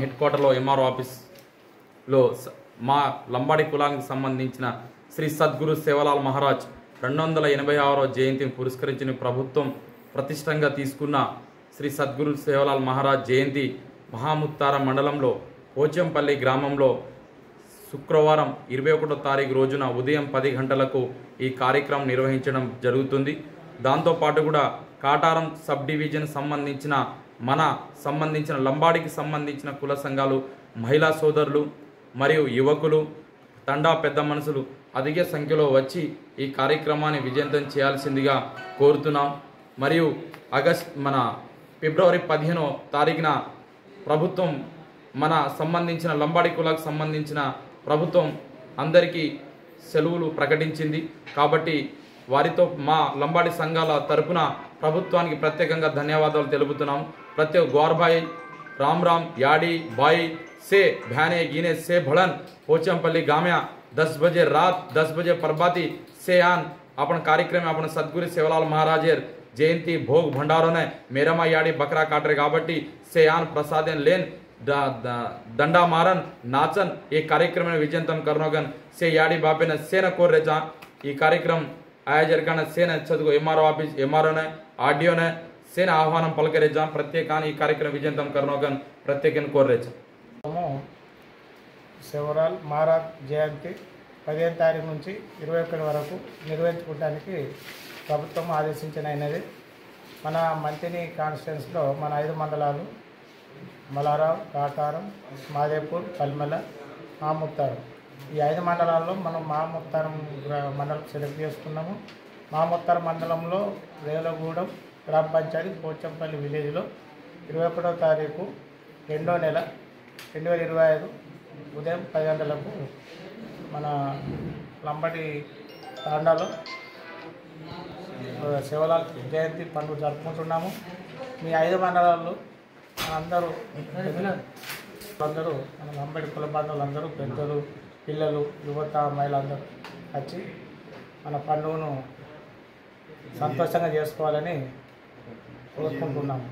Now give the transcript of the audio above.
Head క్వార్టర్లో MRO ఆఫీస్లో మా లంబాడి కులానికి సంబంధించిన శ్రీ సద్గురు సేవలాల్ మహారాజ్ 286వ జయంతిని పురస్కరించిన ప్రభుత్వం ప్రతిష్టంగా తీసుకున్న శ్రీ సద్గురు సేవలాల్ మహారాజ్ జయంతి మహాముత్తార మండలంలో పోచంపల్లి గ్రామంలో శుక్రవారం 21వ తారీఖు రోజున ఉదయం 10 గంటలకు ఈ కార్యక్రమం నిర్వహించడం జరుగుతుంది. దాంతోపాటు కూడా కాటారం సబ్ డివిజన్ సంబంధించిన లంబాడికి సంబంధించిన కుల సంఘాలు, మహిళా సోదరులు మరియు యువకులు, తండా పెద్ద మనుషులు అధిక సంఖ్యలో వచ్చి ఈ కార్యక్రమాన్ని విజయవంతం చేయాల్సిందిగా కోరుతున్నాం. మరియు ఫిబ్రవరి 15వ తారీఖున ప్రభుత్వం సంబంధించిన లంబాడి కులకు సంబంధించిన ప్రభుత్వం అందరికీ సెలవులు ప్రకటించింది. కాబట్టి వారితో మా లంబాడి సంఘాల తరపున ప్రభుత్వానికి ప్రత్యేకంగా ధన్యవాదాలు తెలుపుతున్నాం. ప్రతి ग्वार भाई राम राम याडी भाई से भैने गिने से भड़न पोचमपल्ली गाम्या 10 बजे रात 10 बजे प्रभाती से आन अपन कार्यक्रम अपन सद्गुरु सेवलाल महाराजेर जयंती भोग भंडारों ने मेरमा याडी बकरा काटरे काबट्टी से आन प्रसादन लेन दंडा मारन नाचन ये कार्यक्रम में विजयंतम करनोगन से याडी बापे ने सेन कोर रेजा ये कार्यक्रम आयोजन सेन चुको एमआरओ ऑफिस एमआरओ ने आरडीओ ने सेन आह्वान पलकरेजा प्रत्येकान ఈ కార్యక్రమం విజయవంతం करनोगन ప్రత్యేకం కోరేజా. సేవలాల్ మహారాజ్ జయంతి 15వ తారీఖు నుంచి 21 వరకు నిర్వహించుకోవడానికి ప్రభుత్వం ఆదేశించినది. మన మంతిని కాన్స్టిట్యున్సీలో మన 5 మండలాలు మలారావు, కాటారం, మాదేపూర్, కల్మెల, మాముత్తారం ఈ 5 మండలాల్లో మనం మాముత్తారం మండలం సెలెక్ట్ చేసుకున్నాము. మాముత్తారం మండలంలో రేలగూడెం గ్రామ పంచాయతీ పోచంపల్లి విలేజ్లో 21వ తారీఖు 2వ నెల 2025 ఉదయం 10 గంటలకు మన లంబడి తాండాలో సేవలాల్ జయంతి పండుగ జరుపుకుంటున్నాము. మీ 5 మండలాల్లో అందరూ మన లంబడి కుల బాంధవులందరూ పెద్దలు, పిల్లలు, యువత, మహిళలందరూ వచ్చి మన పండుగను సంతోషంగా చేసుకోవాలని కోరుకుంటున్నాము.